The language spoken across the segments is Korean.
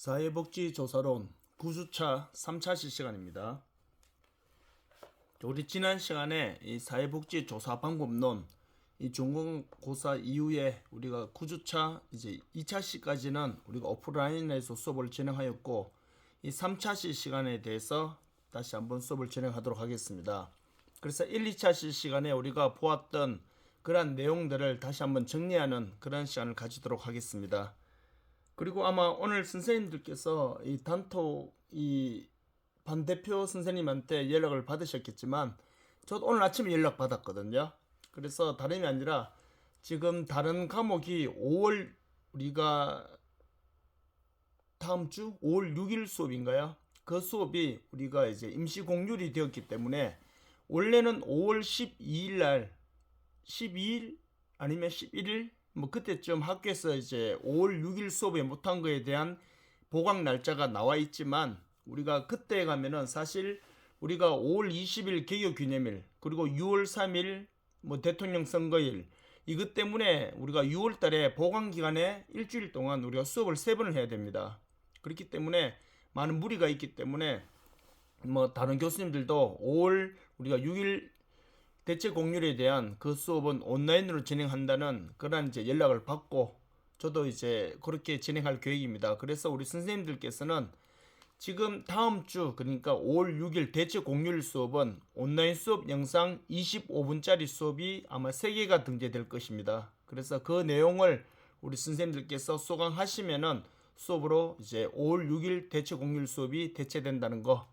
사회복지조사론 9주차 3차 실시간입니다. 우리 지난 시간에 이 사회복지조사 방법론 이 중간고사 이후에 우리가 9주차 이제 2차 시까지는 우리가 오프라인에서 수업을 진행하였고, 이 3차 실시간에 대해서 다시 한번 수업을 진행하도록 하겠습니다. 그래서 1, 2차 실시간에 우리가 보았던 그러한 내용들을 다시 한번 정리하는 그런 시간을 가지도록 하겠습니다. 그리고 아마 오늘 선생님들께서 이 단톡 이 반대표 선생님한테 연락을 받으셨겠지만, 저도 오늘 아침에 연락 받았거든요. 그래서 다름이 아니라 지금 다른 과목이 5월 우리가 다음 주 5월 6일 수업인가요? 그 수업이 우리가 이제 임시 공휴일이 되었기 때문에 원래는 5월 12일 날 12일 아니면 11일 뭐 그때쯤 학교에서 이제 5월 6일 수업에 못한 거에 대한 보강 날짜가 나와 있지만, 우리가 그때 가면은 사실 우리가 5월 20일 개교기념일 그리고 6월 3일 뭐 대통령 선거일, 이것 때문에 우리가 6월 달에 보강 기간에 일주일 동안 우리가 수업을 3번을 해야 됩니다. 그렇기 때문에 많은 무리가 있기 때문에 뭐 다른 교수님들도 5월 우리가 6일 대체 공휴일에 대한 그 수업은 온라인으로 진행한다는 그런 이제 연락을 받고, 저도 이제 그렇게 진행할 계획입니다. 그래서 우리 선생님들께서는 지금 다음 주, 그러니까 5월 6일 대체 공휴일 수업은 온라인 수업 영상 25분짜리 수업이 아마 3개가 등재될 것입니다. 그래서 그 내용을 우리 선생님들께서 수강하시면은 수업으로 이제 5월 6일 대체 공휴일 수업이 대체된다는 거.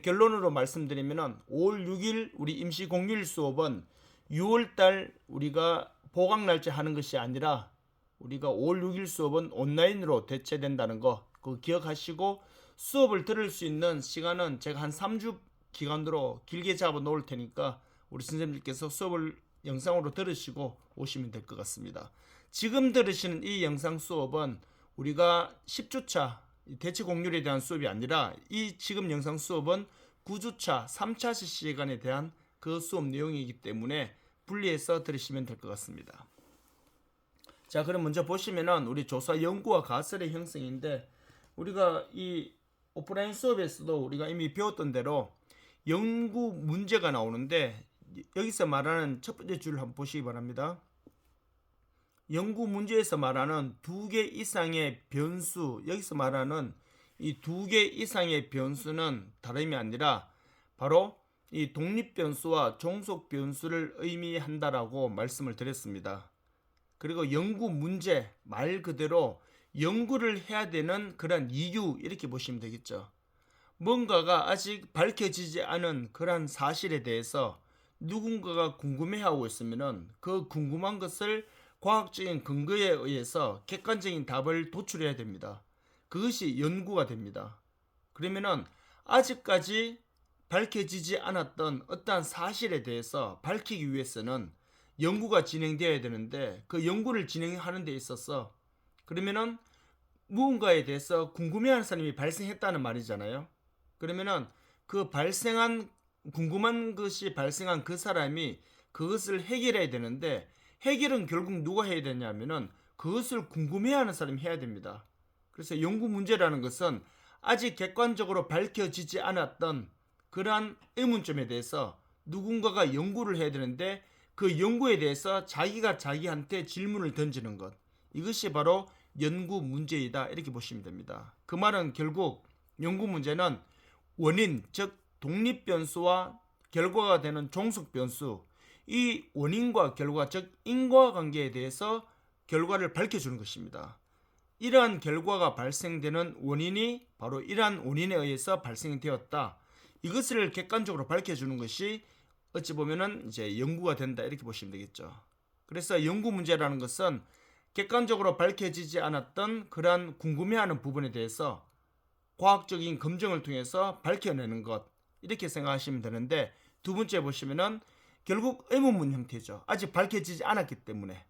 결론으로 말씀드리면은 5월 6일 우리 임시 공휴일 수업은 6월달 우리가 보강 날짜 하는 것이 아니라 우리가 5월 6일 수업은 온라인으로 대체된다는 거 그거 기억하시고, 수업을 들을 수 있는 시간은 제가 한 3주 기간으로 길게 잡아 놓을 테니까 우리 선생님들께서 수업을 영상으로 들으시고 오시면 될 것 같습니다. 지금 들으시는 이 영상 수업은 우리가 10주차 대체 공휴일에 대한 수업이 아니라, 이 지금 영상 수업은 9주차 3차 실시간에 대한 그 수업 내용이기 때문에 분리해서 들으시면 될 것 같습니다. 자, 그럼 먼저 보시면은 우리 조사 연구와 가설의 형성인데, 우리가 이 오프라인 수업에서도 우리가 이미 배웠던 대로 연구 문제가 나오는데, 여기서 말하는 첫 번째 줄을 한번 보시기 바랍니다. 연구 문제에서 말하는 2개 이상의 변수, 여기서 말하는 이 2개 이상의 변수는 다름이 아니라 바로 이 독립 변수와 종속 변수를 의미한다라고 말씀을 드렸습니다. 그리고 연구 문제 말 그대로 연구를 해야 되는 그런 이유, 이렇게 보시면 되겠죠. 뭔가가 아직 밝혀지지 않은 그런 사실에 대해서 누군가가 궁금해하고 있으면은 그 궁금한 것을 과학적인 근거에 의해서 객관적인 답을 도출해야 됩니다. 그것이 연구가 됩니다. 그러면은 아직까지 밝혀지지 않았던 어떠한 사실에 대해서 밝히기 위해서는 연구가 진행되어야 되는데, 그 연구를 진행하는 데 있어서 그러면은 무언가에 대해서 궁금해하는 사람이 발생했다는 말이잖아요. 그러면은 그 발생한 궁금한 것이 발생한 그 사람이 그것을 해결해야 되는데, 해결은 결국 누가 해야 되냐면은 그것을 궁금해하는 사람이 해야 됩니다. 그래서 연구 문제라는 것은 아직 객관적으로 밝혀지지 않았던 그러한 의문점에 대해서 누군가가 연구를 해야 되는데, 그 연구에 대해서 자기가 자기한테 질문을 던지는 것, 이것이 바로 연구 문제이다, 이렇게 보시면 됩니다. 그 말은 결국 연구 문제는 원인, 즉 독립 변수와 결과가 되는 종속 변수, 이 원인과 결과, 즉 인과관계에 대해서 결과를 밝혀주는 것입니다. 이러한 결과가 발생되는 원인이 바로 이러한 원인에 의해서 발생되었다, 이것을 객관적으로 밝혀주는 것이 어찌 보면은 이제 연구가 된다, 이렇게 보시면 되겠죠. 그래서 연구 문제라는 것은 객관적으로 밝혀지지 않았던 그러한 궁금해하는 부분에 대해서 과학적인 검증을 통해서 밝혀내는 것, 이렇게 생각하시면 되는데, 두 번째 보시면은 결국 의문문 형태죠. 아직 밝혀지지 않았기 때문에.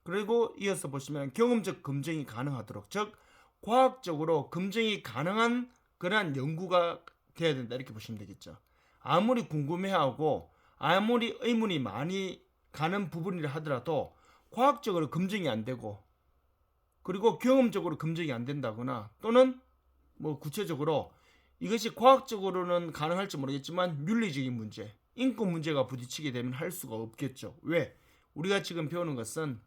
그리고 이어서 보시면 경험적 검증이 가능하도록, 즉 과학적으로 검증이 가능한 그러한 연구가 돼야 된다, 이렇게 보시면 되겠죠. 아무리 궁금해하고 아무리 의문이 많이 가는 부분이라 하더라도 과학적으로 검증이 안 되고, 그리고 경험적으로 검증이 안 된다거나 또는 뭐 구체적으로 이것이 과학적으로는 가능할지 모르겠지만 윤리적인 문제, 인권 문제가 부딪히게 되면 할 수가 없겠죠. 왜? 우리가 지금 배우는 것은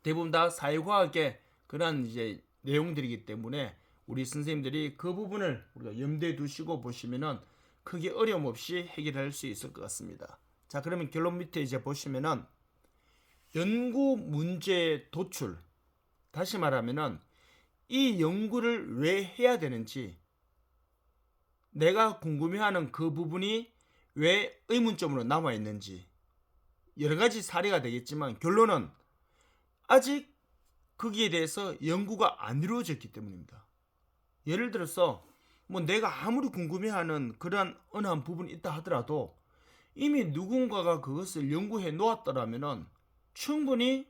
대부분 다 사회과학의 그런 이제 내용들이기 때문에 우리 선생님들이 그 부분을 우리가 염두에 두시고 보시면은 크게 어려움 없이 해결할 수 있을 것 같습니다. 자, 그러면 결론 밑에 이제 보시면은 연구 문제 도출. 다시 말하면은 이 연구를 왜 해야 되는지, 내가 궁금해하는 그 부분이 왜 의문점으로 남아 있는지, 여러 가지 사례가 되겠지만 결론은 아직 거기에 대해서 연구가 안 이루어졌기 때문입니다. 예를 들어서 뭐 내가 아무리 궁금해하는 그러한 어느 한 부분이 있다 하더라도 이미 누군가가 그것을 연구해 놓았더라면은 충분히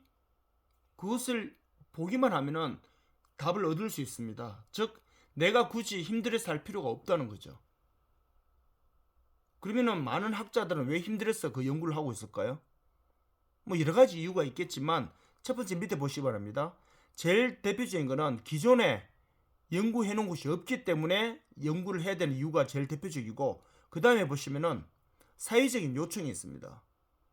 그것을 보기만 하면은 답을 얻을 수 있습니다. 즉 내가 굳이 힘들어서 할 필요가 없다는 거죠. 그러면은 많은 학자들은 왜 힘들어서 그 연구를 하고 있을까요? 뭐 여러 가지 이유가 있겠지만 첫 번째 밑에 보시기 바랍니다. 제일 대표적인 거는 기존에 연구해 놓은 곳이 없기 때문에 연구를 해야 되는 이유가 제일 대표적이고, 그 다음에 보시면은 사회적인 요청이 있습니다.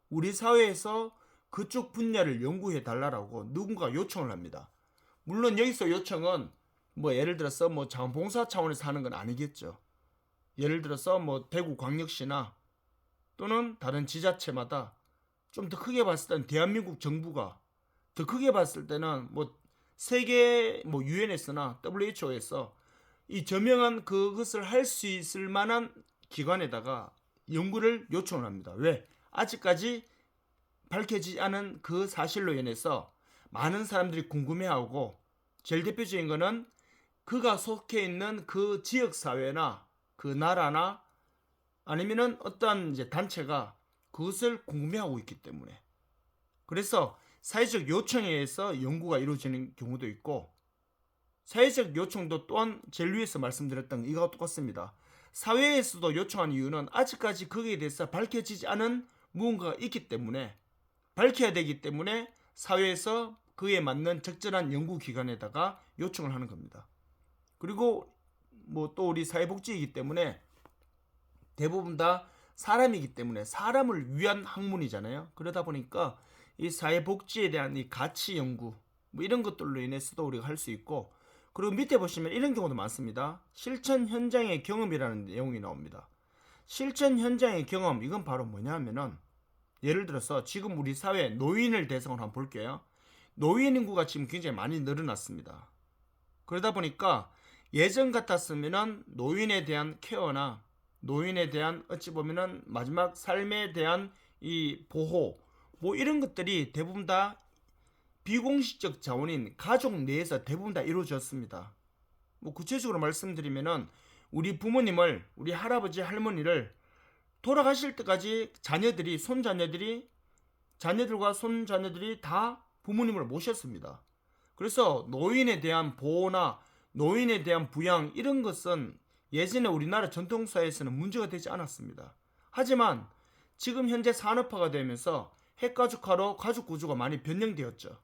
우리 사회에서 그쪽 분야를 연구해 달라고 누군가 요청을 합니다. 물론 여기서 요청은 뭐 예를 들어서 뭐 자원봉사 차원에서 하는 건 아니겠죠. 예를 들어서 뭐 대구광역시나 또는 다른 지자체마다 좀 더 크게 봤을 때는 대한민국 정부가, 더 크게 봤을 때는 뭐 세계 뭐 유엔에서나 WHO에서 이 저명한 그것을 할 수 있을 만한 기관에다가 연구를 요청을 합니다. 왜? 아직까지 밝혀지지 않은 그 사실로 인해서 많은 사람들이 궁금해하고, 제일 대표적인 거는 그가 속해 있는 그 지역 사회나 그 나라나 아니면은 어떤 이제 단체가 그것을 궁금해하고 있기 때문에, 그래서 사회적 요청에 의해서 연구가 이루어지는 경우도 있고, 사회적 요청도 또한 제일 위에서 말씀드렸던 이거와 똑같습니다. 사회에서도 요청한 이유는 아직까지 거기에 대해서 밝혀지지 않은 무언가가 있기 때문에, 밝혀야 되기 때문에 사회에서 그에 맞는 적절한 연구기관에다가 요청을 하는 겁니다. 그리고 뭐 또 우리 사회복지이기 때문에 대부분 다 사람이기 때문에 사람을 위한 학문이잖아요. 그러다 보니까 이 사회복지에 대한 이 가치 연구 뭐 이런 것들로 인해서도 우리가 할 수 있고, 그리고 밑에 보시면 이런 경우도 많습니다. 실천 현장의 경험이라는 내용이 나옵니다. 실천 현장의 경험, 이건 바로 뭐냐면은 예를 들어서 지금 우리 사회 노인을 대상으로 한번 볼게요. 노인 인구가 지금 굉장히 많이 늘어났습니다. 그러다 보니까 예전 같았으면은 노인에 대한 케어나 노인에 대한 어찌 보면은 마지막 삶에 대한 이 보호 뭐 이런 것들이 대부분 다 비공식적 자원인 가족 내에서 대부분 다 이루어졌습니다. 뭐 구체적으로 말씀드리면은 우리 부모님을, 우리 할아버지 할머니를 돌아가실 때까지 자녀들이, 손자녀들이, 자녀들과 손자녀들이 다 부모님을 모셨습니다. 그래서 노인에 대한 보호나 노인에 대한 부양 이런 것은 예전에 우리나라 전통사회에서는 문제가 되지 않았습니다. 하지만 지금 현재 산업화가 되면서 핵가족화로 가족 구조가 많이 변형되었죠.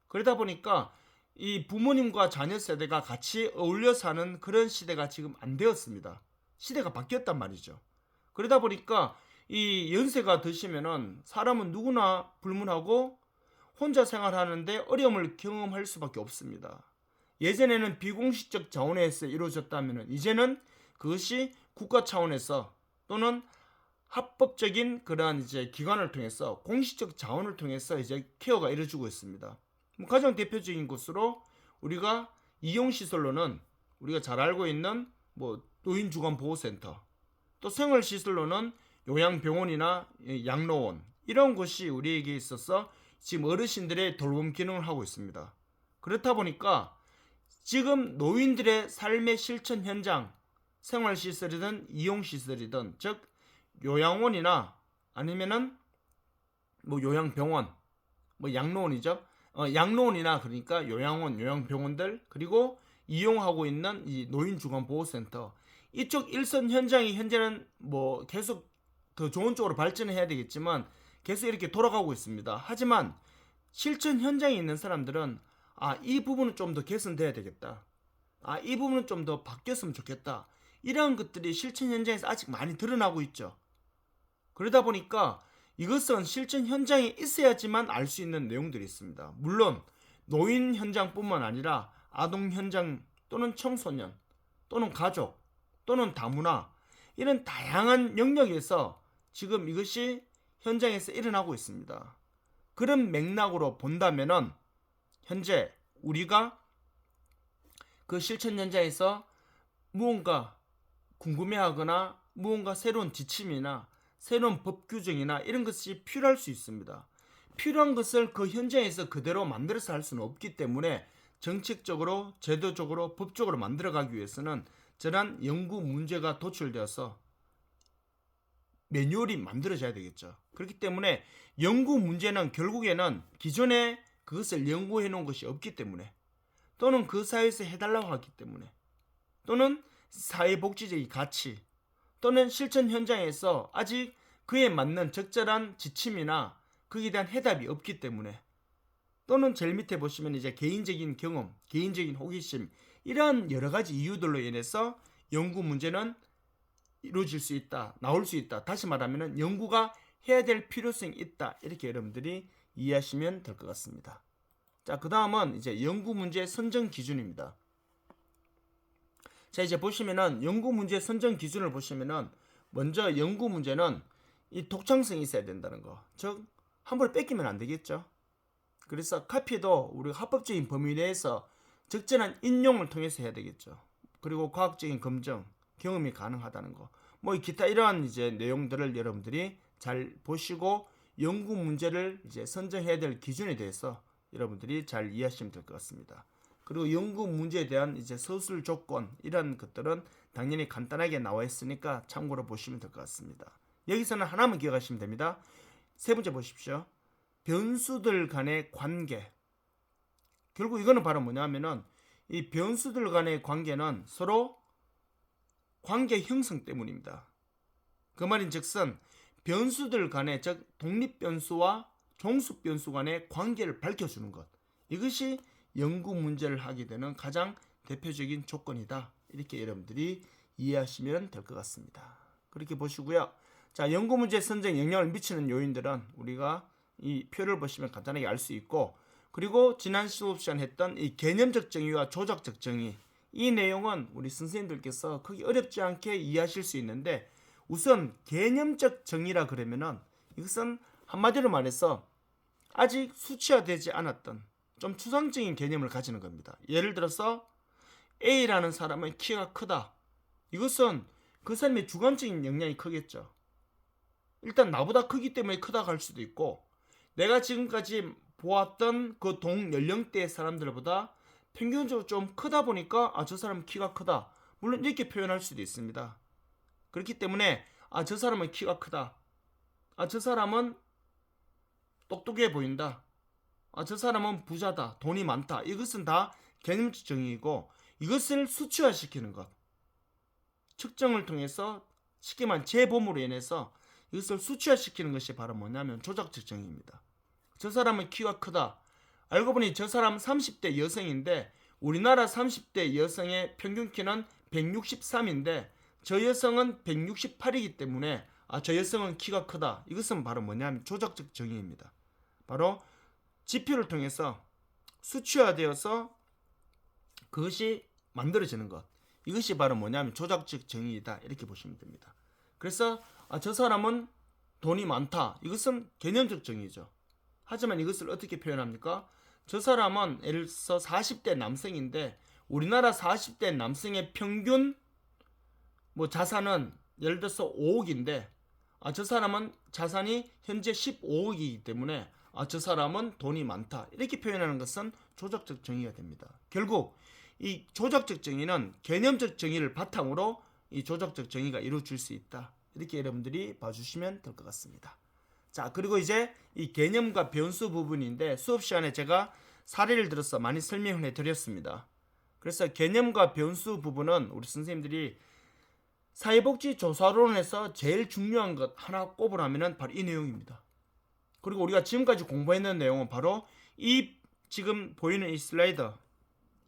그러다 보니까 이 부모님과 자녀 세대가 같이 어울려 사는 그런 시대가 지금 안 되었습니다. 시대가 바뀌었단 말이죠. 그러다 보니까 이 연세가 드시면은 사람은 누구나 불문하고 혼자 생활하는데 어려움을 경험할 수밖에 없습니다. 예전에는 비공식적 자원에서 이루어졌다면 이제는 그것이 국가 차원에서 또는 합법적인 그러한 이제 기관을 통해서 공식적 자원을 통해서 이제 케어가 이루어지고 있습니다. 가장 대표적인 것으로 우리가 이용시설로는 우리가 잘 알고 있는 뭐 노인주간보호센터, 또 생활시설로는 요양병원이나 양로원 이런 곳이 우리에게 있어서 지금 어르신들의 돌봄 기능을 하고 있습니다. 그렇다 보니까 지금 노인들의 삶의 실천 현장, 생활시설이든 이용시설이든 즉 요양원이나 아니면은 뭐 요양병원, 뭐 양로원이죠. 양로원이나 그러니까 요양원, 요양병원들 그리고 이용하고 있는 이 노인주간보호센터 이쪽 일선 현장이 현재는 뭐 계속 더 좋은 쪽으로 발전해야 되겠지만 계속 이렇게 돌아가고 있습니다. 하지만 실천 현장에 있는 사람들은 이 부분은 좀 더 개선돼야 되겠다. 이 부분은 좀 더 바뀌었으면 좋겠다. 이런 것들이 실천 현장에서 아직 많이 드러나고 있죠. 그러다 보니까 이것은 실천 현장에 있어야지만 알 수 있는 내용들이 있습니다. 물론 노인 현장뿐만 아니라 아동 현장 또는 청소년 또는 가족 또는 다문화 이런 다양한 영역에서 지금 이것이 현장에서 일어나고 있습니다. 그런 맥락으로 본다면은 현재 우리가 그 실천 현장에서 무언가 궁금해하거나 무언가 새로운 지침이나 새로운 법 규정이나 이런 것이 필요할 수 있습니다. 필요한 것을 그 현장에서 그대로 만들어서 할 수는 없기 때문에 정책적으로, 제도적으로, 법적으로 만들어가기 위해서는 저런 연구 문제가 도출되어서 매뉴얼이 만들어져야 되겠죠. 그렇기 때문에 연구 문제는 결국에는 기존에 그것을 연구해 놓은 것이 없기 때문에 또는 그 사회에서 해달라고 하기 때문에 또는 사회복지적인 가치 또는 실천 현장에서 아직 그에 맞는 적절한 지침이나 거기에 대한 해답이 없기 때문에 또는 제일 밑에 보시면 이제 개인적인 경험, 개인적인 호기심 이러한 여러 가지 이유들로 인해서 연구 문제는 이루어질 수 있다, 나올 수 있다. 다시 말하면 연구가 해야 될 필요성이 있다. 이렇게 여러분들이 이해하시면 될 것 같습니다. 자, 그 다음은 이제 연구 문제 선정 기준입니다. 자, 이제 보시면은 연구 문제 선정 기준을 보시면은 먼저 연구 문제는 이 독창성이 있어야 된다는 거. 즉, 함부로 뺏기면 안 되겠죠. 그래서 카피도 우리가 합법적인 범위 내에서 적절한 인용을 통해서 해야 되겠죠. 그리고 과학적인 검증, 경험이 가능하다는 거. 뭐 기타 이러한 이제 내용들을 여러분들이 잘 보시고 연구 문제를 이제 선정해야 될 기준에 대해서 여러분들이 잘 이해하시면 될 것 같습니다. 그리고 연구 문제에 대한 이제 서술 조건 이런 것들은 당연히 간단하게 나와 있으니까 참고로 보시면 될 것 같습니다. 여기서는 하나만 기억하시면 됩니다. 세 번째 보십시오. 변수들 간의 관계. 결국 이거는 바로 뭐냐면은 이 변수들 간의 관계는 서로 관계 형성 때문입니다. 그 말인즉슨 변수들 간의 즉 독립 변수와 종속 변수 간의 관계를 밝혀주는 것. 이것이 연구 문제를 하게 되는 가장 대표적인 조건이다. 이렇게 여러분들이 이해하시면 될 것 같습니다. 그렇게 보시고요. 자, 연구 문제 선정에 영향을 미치는 요인들은 우리가 이 표를 보시면 간단하게 알 수 있고, 그리고 지난 수업 시간에 했던 이 개념적 정의와 조작적 정의, 이 내용은 우리 선생님들께서 크게 어렵지 않게 이해하실 수 있는데, 우선 개념적 정의라 그러면은 이것은 한마디로 말해서 아직 수치화되지 않았던 좀 추상적인 개념을 가지는 겁니다. 예를 들어서 A라는 사람은 키가 크다. 이것은 그 사람의 주관적인 영향이 크겠죠. 일단 나보다 크기 때문에 크다고 할 수도 있고, 내가 지금까지 보았던 그 동연령대의 사람들보다 평균적으로 좀 크다 보니까 저 사람은 키가 크다. 물론 이렇게 표현할 수도 있습니다. 그렇기 때문에 저 사람은 키가 크다. 저 사람은 똑똑해 보인다. 저 사람은 부자다. 돈이 많다. 이것은 다 개념적 정의이고, 이것을 수치화시키는 것. 측정을 통해서 쉽게 말하면 재범으로 인해서 이것을 수치화시키는 것이 바로 뭐냐면 조작적 정의입니다. 저 사람은 키가 크다. 알고 보니 저 사람 30대 여성인데 우리나라 30대 여성의 평균 키는 163인데 저 여성은 168이기 때문에 저 여성은 키가 크다. 이것은 바로 뭐냐면 조작적 정의입니다. 바로 지표를 통해서 수치화되어서 그것이 만들어지는 것. 이것이 바로 뭐냐면 조작적 정의이다. 이렇게 보시면 됩니다. 그래서 저 사람은 돈이 많다. 이것은 개념적 정의죠. 하지만 이것을 어떻게 표현합니까? 저 사람은 예를 들어서 40대 남성인데 우리나라 40대 남성의 평균 자산은 예를 들어서 5억인데 저 사람은 자산이 현재 15억이기 때문에 저 사람은 돈이 많다. 이렇게 표현하는 것은 조작적 정의가 됩니다. 결국 이 조작적 정의는 개념적 정의를 바탕으로 이 조작적 정의가 이루어질 수 있다. 이렇게 여러분들이 봐주시면 될 것 같습니다. 자, 그리고 이제 이 개념과 변수 부분인데 수업 시간에 제가 사례를 들어서 많이 설명을 해드렸습니다. 그래서 개념과 변수 부분은 우리 선생님들이 사회복지조사론에서 제일 중요한 것 하나 꼽으라면 바로 이 내용입니다. 그리고 우리가 지금까지 공부했는 내용은 바로 이 지금 보이는 이 슬라이더,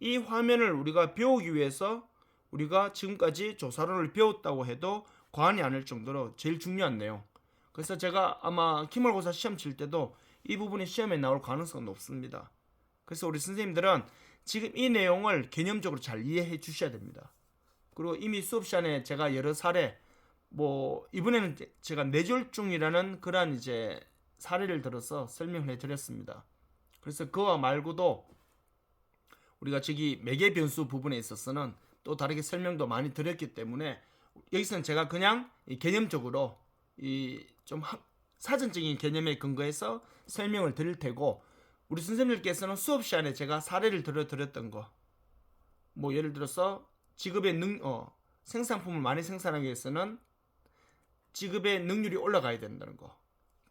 이 화면을 우리가 배우기 위해서 우리가 지금까지 조사론을 배웠다고 해도 과언이 아닐 정도로 제일 중요한 내용. 그래서 제가 아마 기말고사 시험 칠 때도 이 부분이 시험에 나올 가능성은 높습니다. 그래서 우리 선생님들은 지금 이 내용을 개념적으로 잘 이해해 주셔야 됩니다. 그리고 이미 수업 시간에 제가 여러 사례, 이번에는 제가 뇌졸중이라는 그러한 이제 사례를 들어서 설명을 해드렸습니다. 그래서 그와 말고도 우리가 저기 매개 변수 부분에 있어서는 또 다르게 설명도 많이 드렸기 때문에 여기서는 제가 그냥 개념적으로 좀 사전적인 개념에 근거해서 설명을 드릴 테고, 우리 선생님들께서는 수업 시간에 제가 사례를 들어드렸던 거, 예를 들어서 지급의 생산품을 많이 생산하기 위해서는 지급의 능률이 올라가야 된다는 거.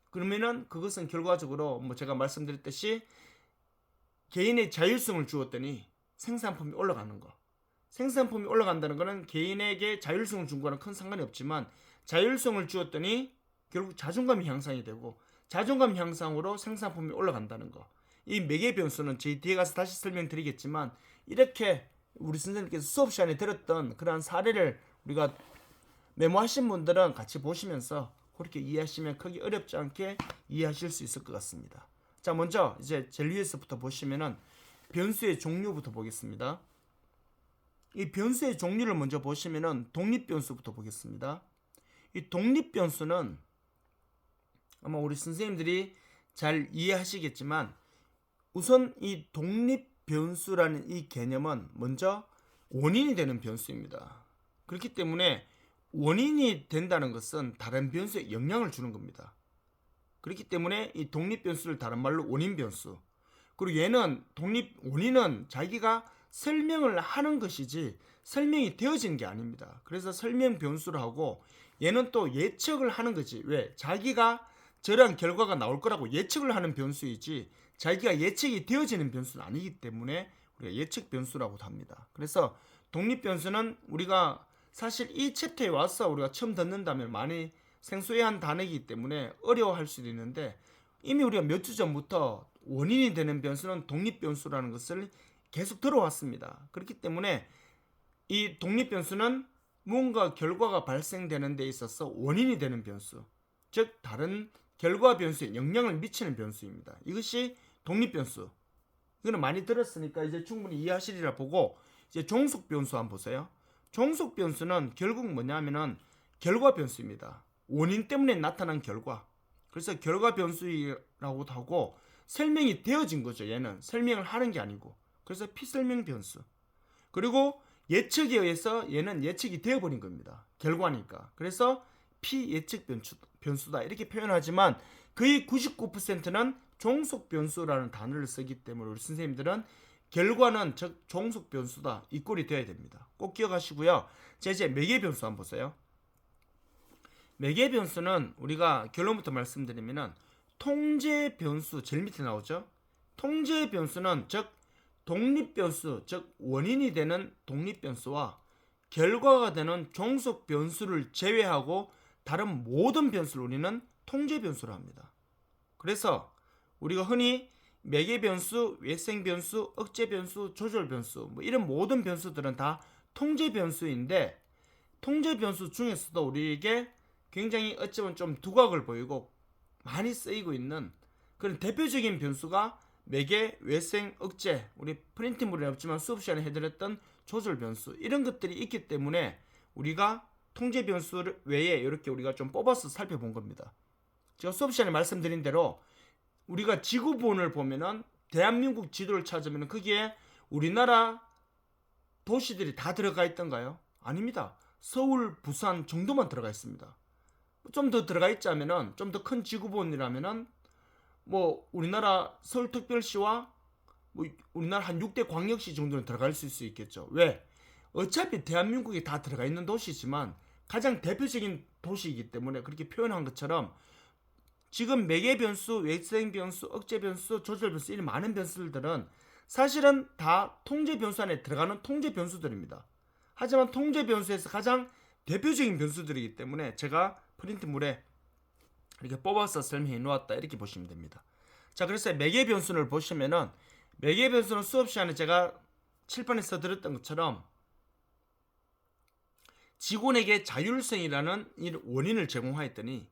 그러면은 그것은 결과적으로 제가 말씀드렸듯이 개인의 자율성을 주었더니 생산품이 올라가는 거. 생산품이 올라간다는 것은 개인에게 자율성을 준 거는 큰 상관이 없지만, 자율성을 주었더니 결국 자존감이 향상이 되고, 자존감 향상으로 생산품이 올라간다는 거. 이 매개 변수는 저희 뒤에 가서 다시 설명드리겠지만, 이렇게 우리 선생님께서 수업 시간에 들었던 그러한 사례를 우리가 메모하신 분들은 같이 보시면서 그렇게 이해하시면 크게 어렵지 않게 이해하실 수 있을 것 같습니다. 자, 먼저 이제 제일 위에서부터 보시면은 변수의 종류부터 보겠습니다. 이 변수의 종류를 먼저 보시면은 독립변수부터 보겠습니다. 이 독립변수는 아마 우리 선생님들이 잘 이해하시겠지만, 우선 이 독립변수라는 이 개념은 먼저 원인이 되는 변수입니다. 그렇기 때문에 원인이 된다는 것은 다른 변수에 영향을 주는 겁니다. 그렇기 때문에 이 독립변수를 다른 말로 원인변수, 그리고 얘는 원인은 자기가 설명을 하는 것이지 설명이 되어진 게 아닙니다. 그래서 설명변수를 하고, 얘는 또 예측을 하는 거지. 왜? 자기가 저러한 결과가 나올 거라고 예측을 하는 변수이지 자기가 예측이 되어지는 변수는 아니기 때문에 우리가 예측 변수라고도 합니다. 그래서 독립변수는 우리가 사실 이 챕터에 와서 우리가 처음 듣는다면 많이 생소한 단어이기 때문에 어려워할 수도 있는데, 이미 우리가 몇 주 전부터 원인이 되는 변수는 독립변수라는 것을 계속 들어왔습니다. 그렇기 때문에 이 독립변수는 무언가 결과가 발생되는 데 있어서 원인이 되는 변수, 즉 다른 결과 변수에 영향을 미치는 변수입니다. 이것이 독립변수. 이거는 많이 들었으니까 이제 충분히 이해하시리라 보고, 이제 종속변수 한번 보세요. 종속변수는 결국 뭐냐면은 결과 변수입니다. 원인 때문에 나타난 결과. 그래서 결과 변수라고도 하고, 설명이 되어진 거죠. 얘는 설명을 하는 게 아니고. 그래서 피설명 변수. 그리고 예측에 의해서 얘는 예측이 되어버린 겁니다. 결과니까. 그래서 피예측 변수다 이렇게 표현하지만, 거의 99%는 종속 변수라는 단어를 쓰기 때문에 우리 선생님들은 결과는 즉 종속 변수다 이 꼴이 되어야 됩니다. 꼭 기억하시고요. 자, 이제 매개 변수 한번 보세요. 매개 변수는 우리가 결론부터 말씀드리면은 통제 변수, 제일 밑에 나오죠. 통제 변수는 즉 독립 변수, 즉 원인이 되는 독립 변수와 결과가 되는 종속 변수를 제외하고 다른 모든 변수를 우리는 통제 변수로 합니다. 그래서 우리가 흔히 매개 변수, 외생 변수, 억제 변수, 조절 변수 이런 모든 변수들은 다 통제 변수인데, 통제 변수 중에서도 우리에게 굉장히 어쩌면 좀 두각을 보이고 많이 쓰이고 있는 그런 대표적인 변수가 매개, 외생, 억제, 우리 프린트물에 없지만 수업 시간에 해드렸던 조절 변수, 이런 것들이 있기 때문에 우리가 통제 변수 외에 이렇게 우리가 좀 뽑아서 살펴본 겁니다. 제가 수업 시간에 말씀드린 대로 우리가 지구본을 보면은 대한민국 지도를 찾으면 거기에 우리나라 도시들이 다 들어가 있던가요? 아닙니다. 서울, 부산 정도만 들어가 있습니다. 좀 더 들어가 있자면은, 좀 더 큰 지구본이라면은 우리나라 서울특별시와 우리나라 한 6대 광역시 정도는 들어갈 수 있겠죠. 왜? 어차피 대한민국이 다 들어가 있는 도시지만 가장 대표적인 도시이기 때문에 그렇게 표현한 것처럼, 지금 매개 변수, 외생 변수, 억제 변수, 조절 변수 이런 많은 변수들은 사실은 다 통제 변수 안에 들어가는 통제 변수들입니다. 하지만 통제 변수에서 가장 대표적인 변수들이기 때문에 제가 프린트물에 이렇게 뽑아서 설명해 놓았다 이렇게 보시면 됩니다. 자, 그래서 매개 변수를 보시면은 매개 변수는 수업 시간에 제가 칠판에서 들었던 것처럼 직원에게 자율성이라는 원인을 제공하였더니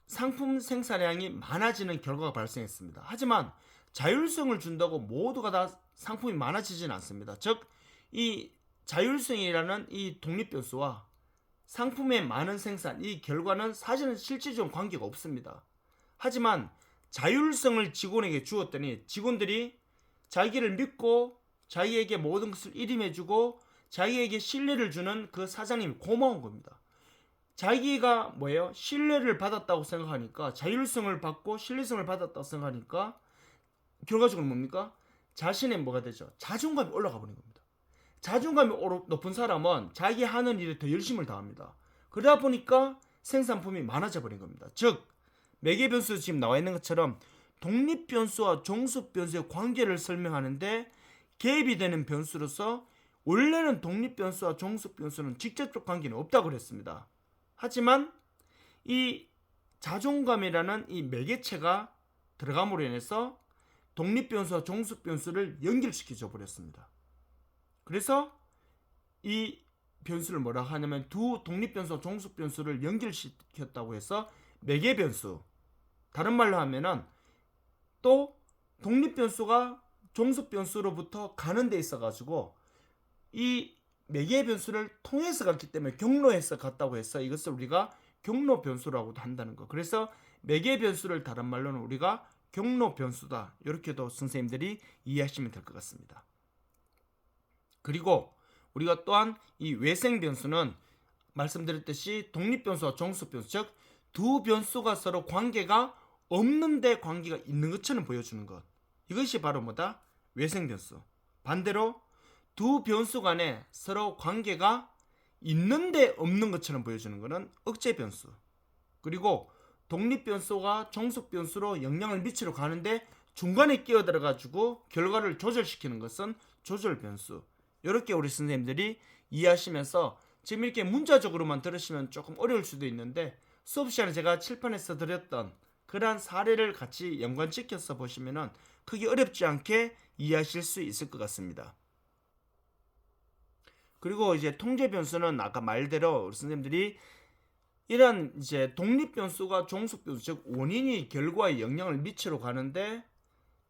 상품 생산량이 많아지는 결과가 발생했습니다. 하지만 자율성을 준다고 모두가 다 상품이 많아지지는 않습니다. 즉, 이 자율성이라는 이 독립변수와 상품의 많은 생산, 이 결과는 사실은 실질적인 관계가 없습니다. 하지만 자율성을 직원에게 주었더니 직원들이 자기를 믿고 자기에게 모든 것을 일임해주고 자기에게 신뢰를 주는 그 사장님이 고마운 겁니다. 자기가 신뢰를 받았다고 생각하니까, 자율성을 받고 신뢰성을 받았다고 생각하니까 결과적으로 뭡니까? 자신의 뭐가 되죠? 자존감이 올라가 버린 겁니다. 자존감이 높은 사람은 자기 하는 일에 더 열심을 다합니다. 그러다 보니까 생산품이 많아져 버린 겁니다. 즉, 매개 변수 지금 나와 있는 것처럼 독립 변수와 종속 변수의 관계를 설명하는데 개입이 되는 변수로서 원래는 독립 변수와 종속 변수는 직접적 관계는 없다고 그랬습니다. 하지만 이 자존감이라는 이 매개체가 들어감으로 인해서 독립 변수와 종속 변수를 연결시켜 버렸습니다. 그래서 이 변수를 뭐라 하냐면 두 독립 변수와 종속 변수를 연결시켰다고 해서 매개 변수, 다른 말로 하면은 또 독립 변수가 종속 변수로부터 가는 데 있어 가지고 이 매개 변수를 통해서 갔기 때문에 경로에서 갔다고 해서 이것을 우리가 경로 변수라고도 한다는 거. 그래서 매개 변수를 다른 말로는 우리가 경로 변수다, 이렇게도 선생님들이 이해하시면 될 것 같습니다. 그리고 우리가 또한 이 외생 변수는 말씀드렸듯이 독립 변수와 종속 변수, 즉 두 변수가 서로 관계가 없는데 관계가 있는 것처럼 보여주는 것, 이것이 바로 뭐다? 외생 변수. 반대로 두 변수 간에 서로 관계가 있는데 없는 것처럼 보여주는 것은 억제 변수. 그리고 독립 변수가 종속 변수로 영향을 미치러 가는데 중간에 끼어들어 가지고 결과를 조절시키는 것은 조절 변수. 이렇게 우리 선생님들이 이해하시면서 지금 이렇게 문자적으로만 들으시면 조금 어려울 수도 있는데 수업 시간에 제가 칠판에서 드렸던 그러한 사례를 같이 연관시켜서 보시면은 크게 어렵지 않게 이해하실 수 있을 것 같습니다. 그리고 이제 통제 변수는 아까 말대로 우리 선생님들이 이런 이제 독립 변수가 종속 변수, 즉 원인이 결과에 영향을 미치러 가는데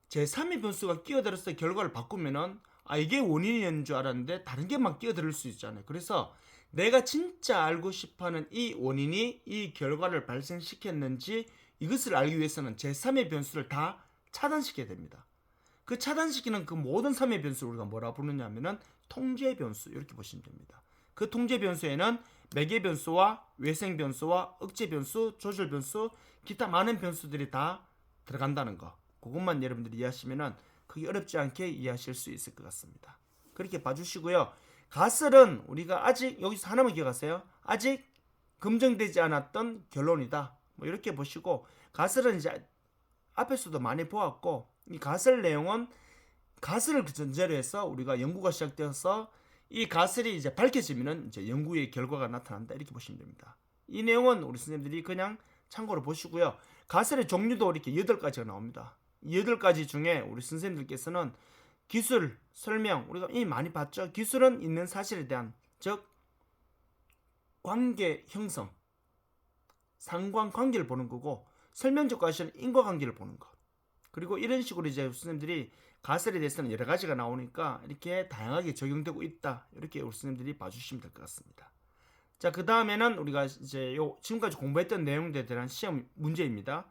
제3의 변수가 끼어들어서 결과를 바꾸면은 이게 원인이었는 줄 알았는데 다른 게 막 끼어들 수 있잖아요. 그래서 내가 진짜 알고 싶어하는 이 원인이 이 결과를 발생시켰는지 이것을 알기 위해서는 제3의 변수를 다 차단시켜야 됩니다. 그 차단시키는 그 모든 3의 변수를 우리가 뭐라 부르냐 하면은 통제 변수, 이렇게 보시면 됩니다. 그 통제 변수에는 매개 변수와 외생 변수와 억제 변수, 조절 변수, 기타 많은 변수들이 다 들어간다는 거, 그것만 여러분들이 이해하시면은 그게 어렵지 않게 이해하실 수 있을 것 같습니다. 그렇게 봐주시고요. 가설은 우리가 아직 여기서 하나만 기억하세요. 아직 검증되지 않았던 결론이다, 이렇게 보시고, 가설은 이제 앞에서도 많이 보았고, 이 가설 내용은 가설을 전제로 해서 우리가 연구가 시작되어서 이 가설이 이제 밝혀지면은 이제 연구의 결과가 나타난다, 이렇게 보시면 됩니다. 이 내용은 우리 선생님들이 그냥 참고로 보시고요. 가설의 종류도 이렇게 8가지가 나옵니다. 이 8가지 중에 우리 선생님들께서는 기술, 설명, 우리가 이미 많이 봤죠. 기술은 있는 사실에 대한, 즉 관계 형성, 상관관계를 보는 거고, 설명적 과실은 인과관계를 보는 것. 그리고 이런 식으로 이제 선생님들이 가설에 대해서는 여러 가지가 나오니까 이렇게 다양하게 적용되고 있다, 이렇게 우리 선생님들이 봐주시면 될 것 같습니다. 자, 그 다음에는 우리가 이제 지금까지 공부했던 내용들에 대한 시험 문제입니다.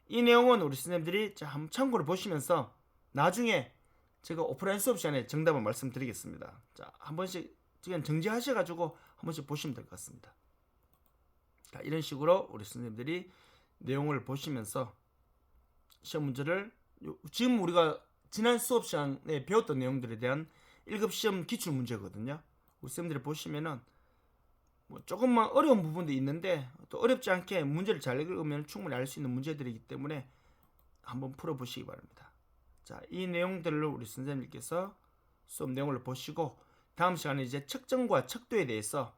이 내용은 우리 선생님들이 한번 참고를 보시면서 나중에 제가 오프라인 수업 시간에 정답을 말씀드리겠습니다. 자, 한 번씩 지금 정지하셔가지고 한 번씩 보시면 될 것 같습니다. 자, 이런 식으로 우리 선생님들이 내용을 보시면서 시험 문제를, 지금 우리가 지난 수업 시간에 배웠던 내용들에 대한 1급 시험 기출 문제거든요. 우리 선생님들이 보시면은 조금만 어려운 부분도 있는데 또 어렵지 않게 문제를 잘 읽으면 충분히 알 수 있는 문제들이기 때문에 한번 풀어보시기 바랍니다. 자, 이 내용들로 우리 선생님께서 수업 내용을 보시고 다음 시간에 이제 측정과 척도에 대해서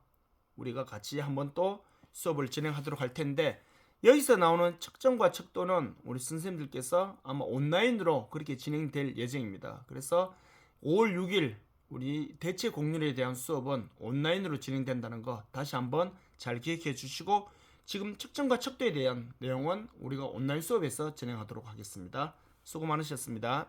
우리가 같이 한번 또 수업을 진행하도록 할 텐데, 여기서 나오는 측정과 척도는 우리 선생님들께서 아마 온라인으로 그렇게 진행될 예정입니다. 그래서 5월 6일 우리 대체 공률에 대한 수업은 온라인으로 진행된다는 거 다시 한번 잘 기억해 주시고, 지금 측정과 척도에 대한 내용은 우리가 온라인 수업에서 진행하도록 하겠습니다. 수고 많으셨습니다.